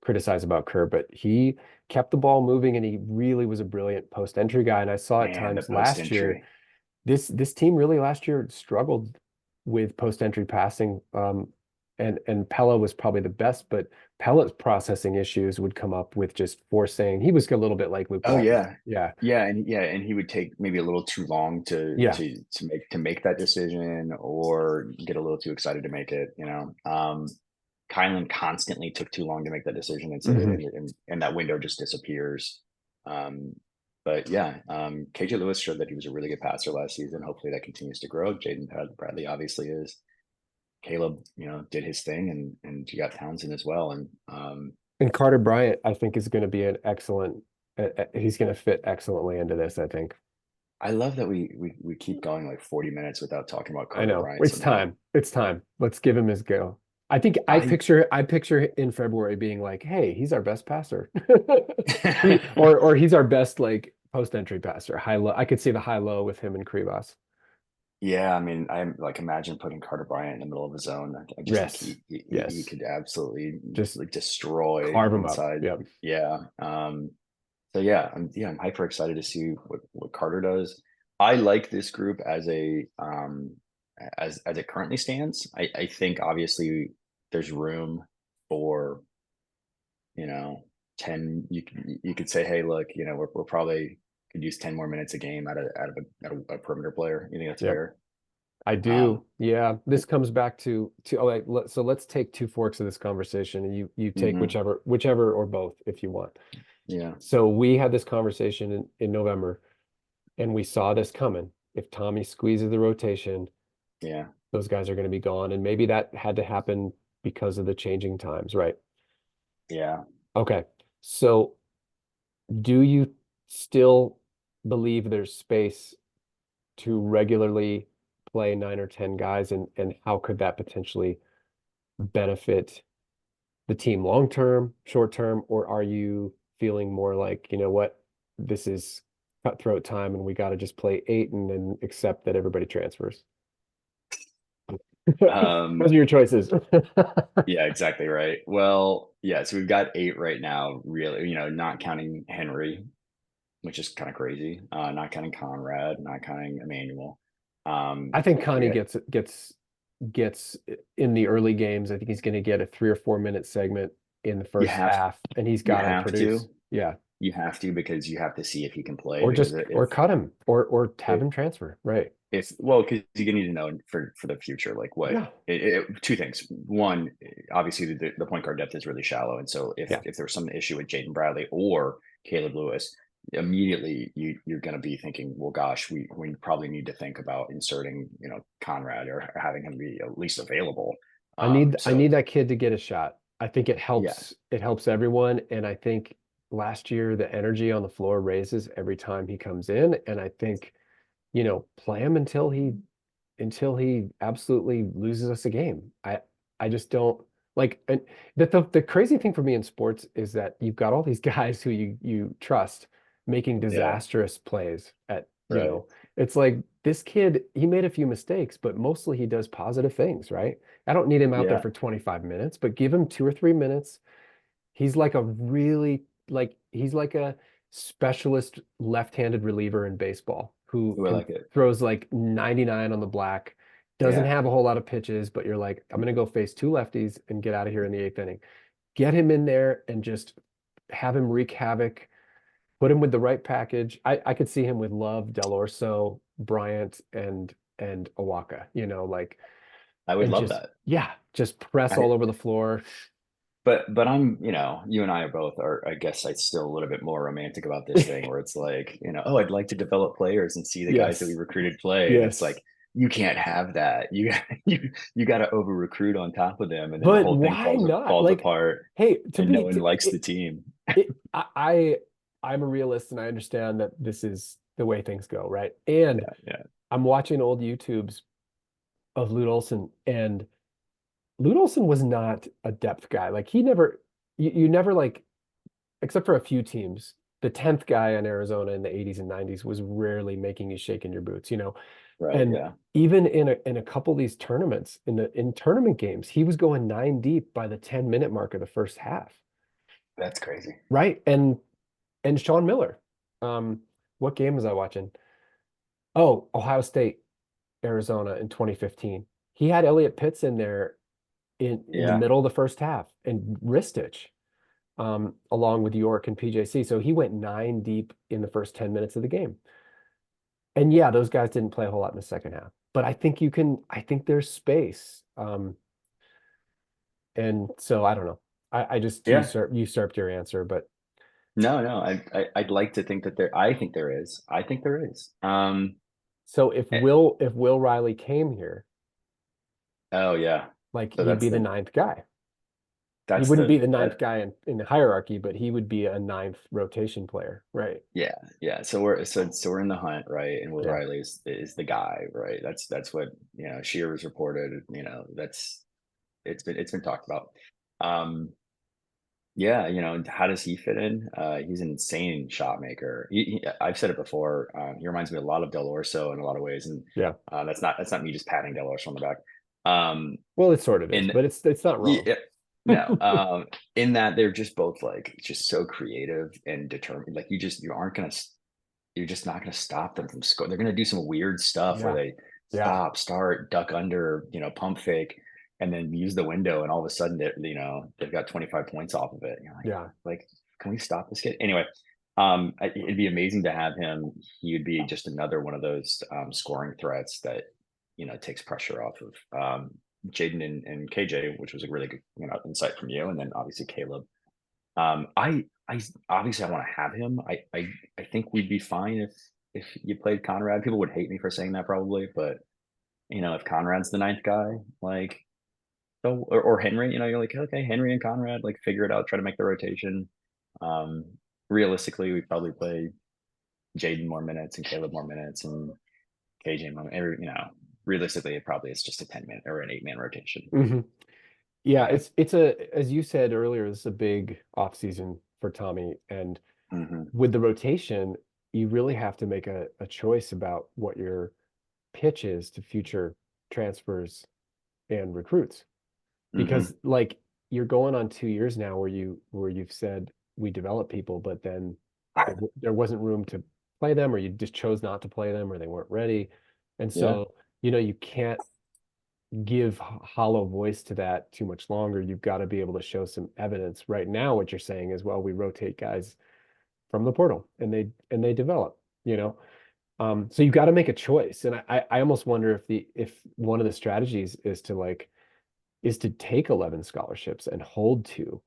Speaker 1: criticize about Kerr, but he kept the ball moving and he really was a brilliant post entry guy. And I saw at
Speaker 2: Man, the
Speaker 1: times
Speaker 2: post
Speaker 1: last year,
Speaker 2: entry.
Speaker 1: this team really last year struggled with post entry passing. And Pella was probably the best, but Pella's processing issues would come up with just forcing. He was a little bit like Luke
Speaker 2: Oh
Speaker 1: Walton.
Speaker 2: yeah.
Speaker 1: Yeah.
Speaker 2: And he would take maybe a little too long to
Speaker 1: Yeah.
Speaker 2: make that decision, or get a little too excited to make it. Kylan constantly took too long to make that decision, and so
Speaker 1: Hmm.
Speaker 2: and that window just disappears. But yeah, KJ Lewis showed that he was a really good passer last season. Hopefully that continues to grow. Jaden Bradley obviously is. Caleb, did his thing, and you got Townsend as well. And
Speaker 1: And Carter Bryant, I think, is going to be an excellent. He's going to fit excellently into this, I think.
Speaker 2: I love that we keep going like 40 minutes without talking about
Speaker 1: I
Speaker 2: Carter
Speaker 1: know.
Speaker 2: Bryant
Speaker 1: It's
Speaker 2: somehow.
Speaker 1: time. It's time. Let's give him his go. I think
Speaker 2: I
Speaker 1: I picture in February being like, hey, he's our best passer. Or he's our best like post entry passer. High low. I could see the high low with him and Krivas.
Speaker 2: Yeah, I mean, I'm like, imagine putting Carter Bryant in the middle of a zone. I just think
Speaker 1: Yes.
Speaker 2: he
Speaker 1: Yes.
Speaker 2: could absolutely
Speaker 1: Just
Speaker 2: like destroy
Speaker 1: carve him up.
Speaker 2: inside.
Speaker 1: Yep.
Speaker 2: Yeah. So I'm hyper excited to see what Carter does. I like this group as it currently stands. I think obviously there's room for, you know, 10. You could say, hey, look, we're probably could use 10 more minutes a game out of a perimeter player. You think that's
Speaker 1: Yep.
Speaker 2: fair?
Speaker 1: I
Speaker 2: Um,
Speaker 1: do. Yeah. This comes back to oh, wait, so let's take two forks of this conversation and you take
Speaker 2: mhm,
Speaker 1: whichever or both if you want.
Speaker 2: yeah,
Speaker 1: So we had this conversation in November and we saw this coming. If Tommy squeezes the rotation,
Speaker 2: yeah,
Speaker 1: those guys are going to be gone. And maybe that had to happen because of the changing times, right?
Speaker 2: yeah.
Speaker 1: Okay. So do you still believe there's space to regularly play 9 or 10 guys and how could that potentially benefit the team long term, short term, or are you feeling more like, you know what, this is cutthroat time and we got to just play 8 and then accept that everybody transfers? Those
Speaker 2: Um,
Speaker 1: are your choices.
Speaker 2: yeah, exactly right. Well, yeah, so we've got 8 right now, really, not counting Henry, which is kind of crazy. Not counting Conrad, not counting Emmanuel.
Speaker 1: I think
Speaker 2: So we
Speaker 1: Connie
Speaker 2: got
Speaker 1: gets in the early games. I think he's going to get a 3 or 4 minute segment in the
Speaker 2: you
Speaker 1: first
Speaker 2: have
Speaker 1: half, and he's
Speaker 2: you
Speaker 1: got to
Speaker 2: have
Speaker 1: produce.
Speaker 2: to
Speaker 1: Yeah,
Speaker 2: you have to, because you have to see if he can play,
Speaker 1: or
Speaker 2: because
Speaker 1: just or cut him or have
Speaker 2: if
Speaker 1: him transfer. Right.
Speaker 2: if well, because you need to know for the future, like what
Speaker 1: Yeah.
Speaker 2: two things. One, obviously the point guard depth is really shallow, and so if
Speaker 1: Yeah.
Speaker 2: if there's some issue with Jaden Bradley or Caleb Lewis, immediately you're going to be thinking, well, gosh, we probably need to think about inserting Conrad, or having him be at least available.
Speaker 1: I need
Speaker 2: So
Speaker 1: that kid to get a shot. I think
Speaker 2: yeah,
Speaker 1: it helps everyone. And I think last year the energy on the floor raises every time he comes in. And I think, play him until he absolutely loses us a game. I just don't like and the crazy thing for me in sports is that you've got all these guys who you trust making
Speaker 2: yeah,
Speaker 1: disastrous plays at,
Speaker 2: right,
Speaker 1: it's like this kid, he made a few mistakes, but mostly he does positive things, right? I don't need him out there
Speaker 2: yeah,
Speaker 1: for 25 minutes, but give him 2 or 3 minutes. He's like a really he's like a specialist left-handed reliever in baseball who
Speaker 2: Ooh, I
Speaker 1: can
Speaker 2: like it.
Speaker 1: throws like 99 on the black, doesn't
Speaker 2: Yeah,
Speaker 1: have a whole lot of pitches, but you're like, I'm gonna go face two lefties and get out of here in the eighth inning. Get him in there and just have him wreak havoc Put him with the right package. I could see him with Love, Del Orso, Bryant, and Awaka, like,
Speaker 2: I would
Speaker 1: and
Speaker 2: love
Speaker 1: just,
Speaker 2: that.
Speaker 1: yeah, just press
Speaker 2: I
Speaker 1: all over the floor.
Speaker 2: but I'm, you and I are both are, I guess I still a little bit more romantic about this thing where it's like, oh, I'd like to develop players and see the guys that we
Speaker 1: Yes.
Speaker 2: recruited play. And it's
Speaker 1: Yes.
Speaker 2: like, you can't have that. You got to over recruit on top of them. And then the
Speaker 1: But
Speaker 2: whole thing
Speaker 1: why not?
Speaker 2: falls
Speaker 1: Like,
Speaker 2: apart
Speaker 1: hey,
Speaker 2: and no one likes the team.
Speaker 1: I'm a realist and I understand that this is the way things go, right? And
Speaker 2: Yeah. Yeah.
Speaker 1: I'm watching old YouTubes of Lute Olson, and Lute Olson was not a depth guy. Like he never, you never like, except for a few teams, the 10th guy in Arizona in the 80s and 90s was rarely making you shake in your boots.
Speaker 2: Right.
Speaker 1: And
Speaker 2: Yeah.
Speaker 1: even in a couple of these tournaments, in tournament games, he was going 9 deep by the 10-minute mark of the first half.
Speaker 2: That's crazy.
Speaker 1: Right. And Sean Miller. What game was I watching? Oh, Ohio State, Arizona in 2015. He had Elliot Pitts in there in the
Speaker 2: Yeah.
Speaker 1: middle of the first half and Ristich, along with York and PJC. So he went 9 deep in the first 10 minutes of the game. And yeah, those guys didn't play a whole lot in the second half. But I think there's space. And so I don't know. I just
Speaker 2: Yeah.
Speaker 1: usurped your answer, but
Speaker 2: No. I'd like to think that I think there is. I think there is.
Speaker 1: so if
Speaker 2: eh,
Speaker 1: Will Riley came here,
Speaker 2: oh yeah.
Speaker 1: like
Speaker 2: So
Speaker 1: he'd be the ninth guy. He
Speaker 2: that's
Speaker 1: wouldn't be
Speaker 2: the
Speaker 1: the ninth
Speaker 2: that
Speaker 1: guy in the hierarchy, but he would be a ninth rotation player, right?
Speaker 2: Yeah, yeah. So we're in the hunt, right? And Will
Speaker 1: Yeah.
Speaker 2: Riley is the guy, right? That's what Shearer's reported. It's been talked about. Um, yeah, how does he fit in? He's an insane shot maker. I've said it before. He reminds me a lot of Del Orso in a lot of ways, and
Speaker 1: Yeah.
Speaker 2: that's not me just patting Del Orso on the back. Um,
Speaker 1: Well, it sort of is,
Speaker 2: and
Speaker 1: but it's not wrong.
Speaker 2: yeah, no, in that they're just both like just so creative and determined. Like you're just not gonna stop them from scoring. They're gonna do some weird stuff where
Speaker 1: Yeah.
Speaker 2: they
Speaker 1: Yeah.
Speaker 2: stop, start, duck under, pump fake, and then use the window, and all of a sudden they've got 25 points off of it. You're
Speaker 1: Yeah.
Speaker 2: like, can we stop this kid? Anyway, it'd be amazing to have him. He would be just another one of those scoring threats that takes pressure off of Jaden and KJ, which was a really good insight from you, and then obviously Caleb. I obviously I want to have him. I think we'd be fine if you played Conrad. People would hate me for saying that probably, but if Conrad's the ninth guy, like so, or Henry, you're like, okay, Henry and Conrad, like figure it out, try to make the rotation. Um, Realistically, we probably play Jaden more minutes and Caleb more minutes and KJ more. Realistically, it probably is just a 10-man or an 8-man rotation.
Speaker 1: Hmm. Yeah,
Speaker 2: Yeah.
Speaker 1: as you said earlier, it's a big off season for Tommy. And
Speaker 2: Hmm.
Speaker 1: with the rotation, you really have to make a choice about what your pitch is to future transfers and recruits.
Speaker 2: Hmm.
Speaker 1: Because like you're going on 2 years now where you've said we develop people, but then there wasn't room to play them, or you just chose not to play them, or they weren't ready. And
Speaker 2: Yeah.
Speaker 1: so, you can't give hollow voice to that too much longer. You've got to be able to show some evidence. Right now, what you're saying is, well, we rotate guys from the portal and they develop, you know. So you've got to make a choice. And I almost wonder if one of the strategies is to take 11 scholarships and hold two.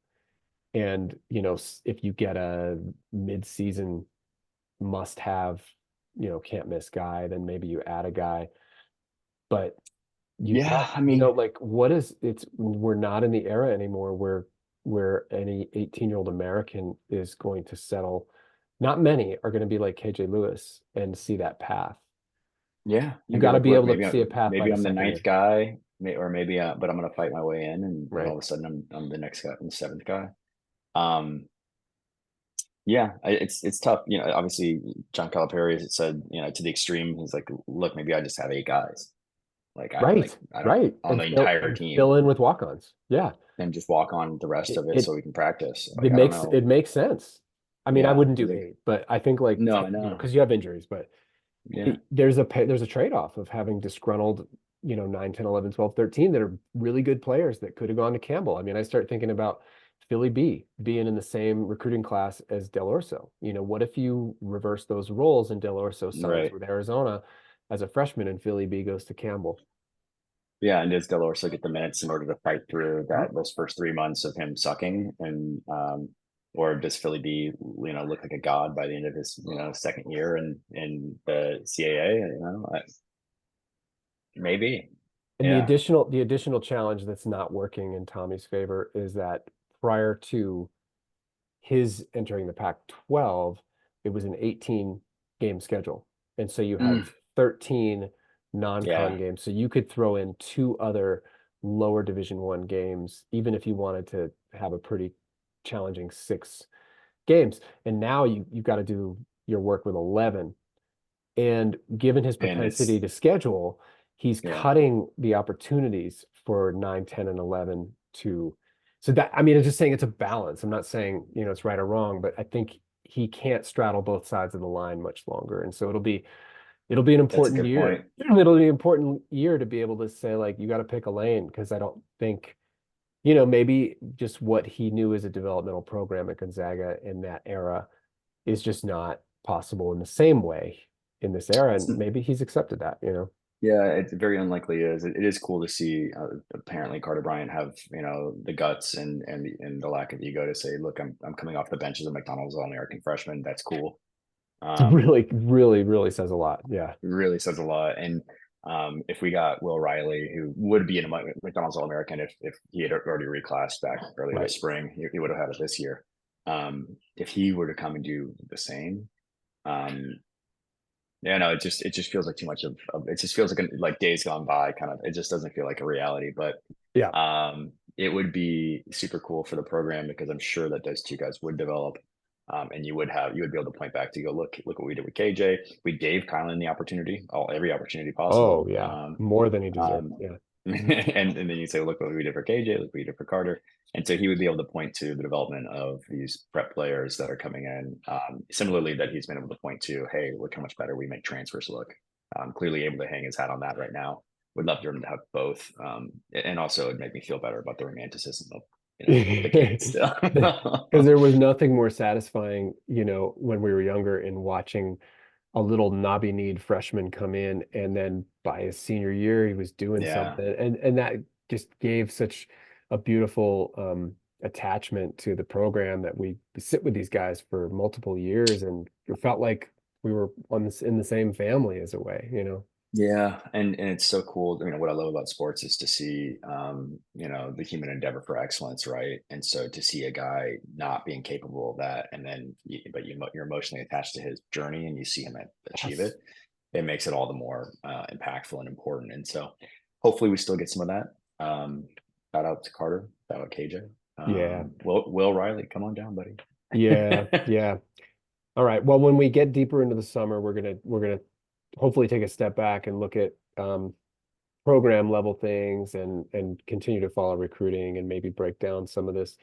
Speaker 1: And, if you get a mid-season must have, can't miss guy, then maybe you add a guy. But you've
Speaker 2: Yeah.
Speaker 1: got,
Speaker 2: I mean,
Speaker 1: like we're not in the era anymore where any 18-year-old American is going to settle. Not many are going to be like KJ Lewis and see that path.
Speaker 2: yeah,
Speaker 1: You
Speaker 2: you'd be
Speaker 1: got to
Speaker 2: like,
Speaker 1: be
Speaker 2: look,
Speaker 1: able to see a path by
Speaker 2: maybe
Speaker 1: the
Speaker 2: I'm the
Speaker 1: second
Speaker 2: ninth
Speaker 1: year.
Speaker 2: guy, or maybe, but I'm gonna fight my way in, and all
Speaker 1: Right.
Speaker 2: of a sudden I'm the next guy, I'm the seventh guy. Um, yeah, it's tough. Obviously John Calipari said, to the extreme, he's like, look, maybe I just have 8 guys.
Speaker 1: Right.
Speaker 2: I don't
Speaker 1: Right.
Speaker 2: on
Speaker 1: And
Speaker 2: the entire
Speaker 1: fill
Speaker 2: team,
Speaker 1: in with walk-ons. Yeah.
Speaker 2: and just walk on the rest
Speaker 1: It,
Speaker 2: of it
Speaker 1: it
Speaker 2: so we can practice.
Speaker 1: it
Speaker 2: I don't
Speaker 1: makes
Speaker 2: know.
Speaker 1: it makes sense. I mean, I
Speaker 2: Yeah,
Speaker 1: wouldn't do
Speaker 2: like,
Speaker 1: 8, but I think like
Speaker 2: no,
Speaker 1: 10,
Speaker 2: I know.
Speaker 1: because you have injuries, but
Speaker 2: Yeah,
Speaker 1: there's a trade-off of having disgruntled, 9, 10, 11, 12, 13 that are really good players that could have gone to Campbell. I mean, I start thinking about Philly B being in the same recruiting class as Del Orso. You know, what if you reverse those roles and Del Orso signs
Speaker 2: Right.
Speaker 1: with Arizona as a freshman and Philly B goes to Campbell?
Speaker 2: Yeah, and does Del Orso get the minutes in order to fight through that those first 3 months of him sucking, and or does Philly B, look like a god by the end of his, second year in the CAA? Maybe.
Speaker 1: And
Speaker 2: Yeah,
Speaker 1: the additional challenge that's not working in Tommy's favor is that prior to his entering the Pac-12, it was an 18 game schedule. And so you had
Speaker 2: Mm,
Speaker 1: 13 non-con
Speaker 2: yeah,
Speaker 1: games. So you could throw in two other lower Division One games, even if you wanted to have a pretty challenging 6 games. And now you've got to do your work with 11. And given his
Speaker 2: and
Speaker 1: propensity
Speaker 2: it's
Speaker 1: to schedule, he's
Speaker 2: yeah,
Speaker 1: cutting the opportunities for 9, 10, and 11 to. So that, I mean, I'm just saying it's a balance. I'm not saying, it's right or wrong, but I think he can't straddle both sides of the line much longer. And so it'll be an
Speaker 2: that's a
Speaker 1: important
Speaker 2: good
Speaker 1: year.
Speaker 2: point.
Speaker 1: It'll be an important year to be able to say, like, you got to pick a lane, because I don't think, maybe just what he knew as a developmental program at Gonzaga in that era is just not possible in the same way in this era.
Speaker 2: It's,
Speaker 1: And maybe he's accepted that.
Speaker 2: yeah, it's very unlikely is. It is cool to see apparently Carter Bryant have the guts and the lack of ego to say, look, I'm coming off the bench as a McDonald's All-American freshman. That's cool.
Speaker 1: It
Speaker 2: Um,
Speaker 1: really, really, really says a lot. Yeah.
Speaker 2: really says a lot. And if we got Will Riley, who would be a McDonald's All American if he had already reclassed back earlier
Speaker 1: Right.
Speaker 2: this spring, he would have had it this year. If he were to come and do the same, um, yeah, no, it just feels like too much of it. Just feels like days gone by, kind of. It just doesn't feel like a reality. But
Speaker 1: Yeah.
Speaker 2: it would be super cool for the program because I'm sure that those two guys would develop. And you would be able to point back to go look what we did with KJ. We gave Kylan the opportunity, every opportunity
Speaker 1: Oh,
Speaker 2: possible.
Speaker 1: yeah. More than he deserved.
Speaker 2: Um,
Speaker 1: Yeah.
Speaker 2: and then you say, look what we did for KJ, look what we did for Carter. And so he would be able to point to the development of these prep players that are coming in. Similarly, that he's been able to point to, hey, look how much better we make transfers look. Clearly able to hang his hat on that right now. Would love for him to have both. And also it'd make me feel better about the romanticism of, the kid still.
Speaker 1: Because there was nothing more satisfying, when we were younger, in watching a little knobby-kneed freshman come in, and then by his senior year he was doing
Speaker 2: Yeah.
Speaker 1: something, and that just gave such a beautiful attachment to the program, that we sit with these guys for multiple years, and it felt like we were on this in the same family as a way.
Speaker 2: Yeah, and it's so cool. What I love about sports is to see, the human endeavor for excellence, right? And so to see a guy not being capable of that, and then you're emotionally attached to his journey, and you see him achieve
Speaker 1: Yes.
Speaker 2: it, it makes it all the more impactful and important. And so, hopefully, we still get some of that. Shout out to Carter, shout out KJ,
Speaker 1: Yeah.
Speaker 2: Will Riley, come on down, buddy.
Speaker 1: Yeah. Yeah. All right. Well, when we get deeper into the summer, we're gonna hopefully take a step back and look at program level things, and continue to follow recruiting, and maybe break down some of this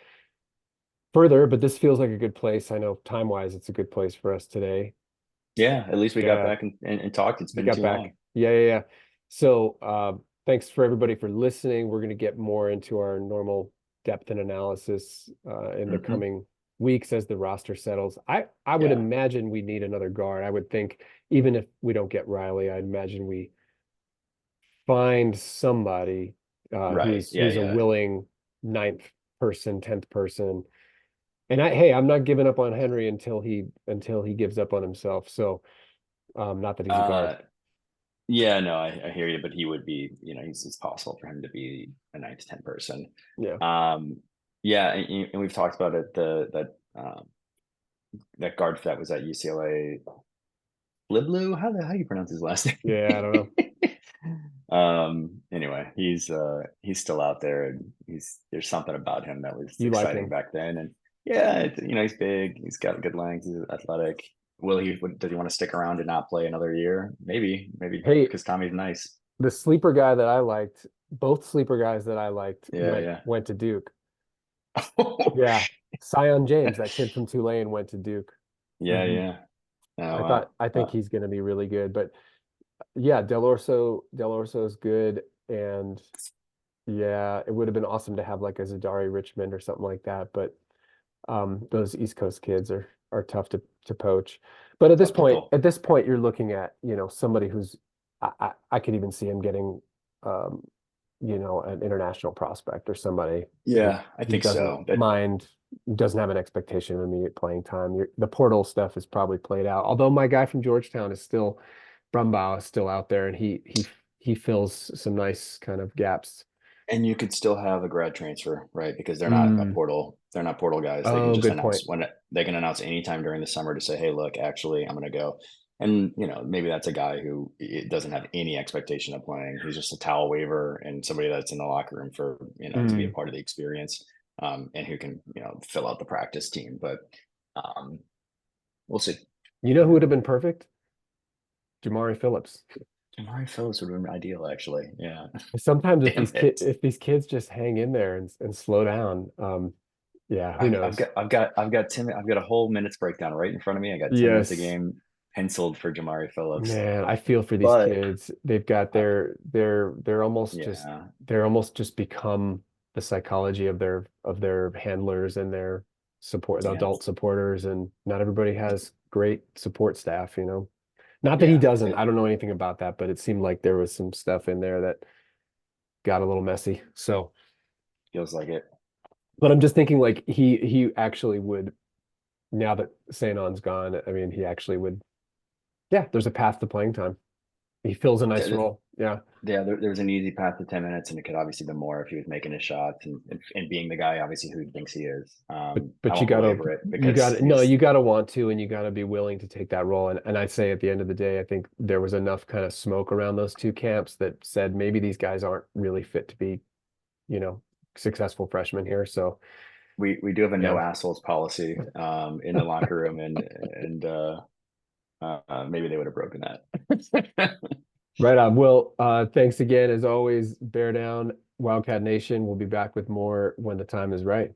Speaker 1: further. But this feels like a good place. I know time wise, it's a good place for us today.
Speaker 2: Yeah, at least we got
Speaker 1: Yeah,
Speaker 2: back and talked. It's
Speaker 1: we
Speaker 2: been
Speaker 1: got
Speaker 2: too
Speaker 1: back.
Speaker 2: long.
Speaker 1: Yeah, yeah, yeah. So thanks for everybody for listening. We're gonna get more into our normal depth and analysis in the
Speaker 2: Hmm.
Speaker 1: coming weeks as the roster settles. I would
Speaker 2: Yeah,
Speaker 1: imagine we need another guard. I would think, even if we don't get Riley, I'd imagine we find somebody
Speaker 2: right. Yeah,
Speaker 1: who's a
Speaker 2: yeah.
Speaker 1: willing ninth person, 10th person. And hey, I'm not giving up on Henry until he gives up on himself. So not that he's a guard.
Speaker 2: Uh, yeah, no, I hear you, but he would be, it's possible for him to be a 9 to 10 person.
Speaker 1: Yeah.
Speaker 2: Um, yeah, and we've talked about it. That guard that was at UCLA, Liblu. How do you pronounce his last
Speaker 1: Yeah, I don't know.
Speaker 2: name? Anyway, he's still out there, and there's something about him that was
Speaker 1: You like
Speaker 2: exciting
Speaker 1: him.
Speaker 2: back then. And yeah, he's big, he's got good length, he's athletic. Does he want to stick around and not play another year? Maybe
Speaker 1: Hey,
Speaker 2: because Tommy's nice.
Speaker 1: the sleeper guy that I liked, both sleeper guys that I liked
Speaker 2: Yeah,
Speaker 1: went to Duke.
Speaker 2: yeah.
Speaker 1: Yeah. Sion James, that kid from Tulane, went to Duke.
Speaker 2: Yeah,
Speaker 1: Mhm.
Speaker 2: yeah. Oh wow.
Speaker 1: I think he's going to be really good. But yeah, Del Orso is good, and Yeah, it would have been awesome to have like a Zadari Richmond or something like that, but those East Coast kids are tough to poach. But
Speaker 2: Tough to pull.
Speaker 1: at this point, you're looking at, somebody who's I could even see him getting um, an international prospect or somebody
Speaker 2: Yeah, I
Speaker 1: who
Speaker 2: think
Speaker 1: doesn't
Speaker 2: so. But
Speaker 1: mind, doesn't have an expectation of immediate playing time. The portal stuff is probably played out. Although my guy from Georgetown is still Brumbaugh is still out there, and he fills some nice kind of gaps.
Speaker 2: and you could still have a grad transfer, right? Because
Speaker 1: Mm.
Speaker 2: they're not portal guys. They can
Speaker 1: Oh,
Speaker 2: just
Speaker 1: good point.
Speaker 2: announce when they can announce anytime during the summer to say, hey, look, actually, I'm going to go. And maybe that's a guy who it doesn't have any expectation of playing. He's just a towel waiver and somebody that's in the locker room for to be a
Speaker 1: Mm.
Speaker 2: part of the experience, and who can fill out the practice team. But um, we'll see.
Speaker 1: You know who would have been perfect? Jamari Phillips.
Speaker 2: Jamari Phillips would have been ideal, actually. Yeah.
Speaker 1: Sometimes
Speaker 2: Damn it.
Speaker 1: if these kids just hang in there and slow down, yeah, who knows?
Speaker 2: I've got a whole minutes breakdown right in front of me. I got 10 minutes a
Speaker 1: Yes,
Speaker 2: game penciled for Jamari Phillips.
Speaker 1: man, I feel for these
Speaker 2: But
Speaker 1: kids. They've got
Speaker 2: uh, yeah,
Speaker 1: they're almost just become the psychology of their handlers and their support, the
Speaker 2: yeah,
Speaker 1: adult supporters, and not everybody has great support staff, Not that he
Speaker 2: yeah.
Speaker 1: doesn't.
Speaker 2: It
Speaker 1: I don't know anything about that, but it seemed like there was some stuff in there that got a little messy. So,
Speaker 2: feels like it.
Speaker 1: but I'm just thinking like he actually would, now that Saint On's gone, I mean, he actually would, yeah, there's a path to playing time. He fills a nice
Speaker 2: There-
Speaker 1: role. Yeah.
Speaker 2: Yeah, there was an easy path to 10 minutes, and it could obviously be more if he was making his shots and being the guy, obviously, who he thinks he is. I
Speaker 1: But
Speaker 2: won't belabor it
Speaker 1: you
Speaker 2: because
Speaker 1: gotta, no, you gotta want to, and you gotta be willing to take that role. And I'd say at the end of the day, I think there was enough kind of smoke around those two camps that said maybe these guys aren't really fit to be, you know, successful freshmen here. So
Speaker 2: we do have a no
Speaker 1: yeah.
Speaker 2: assholes policy in the locker room, and maybe they would have broken that.
Speaker 1: Right on. Well, thanks again. As always, bear down, Wildcat Nation. We'll be back with more when the time is right.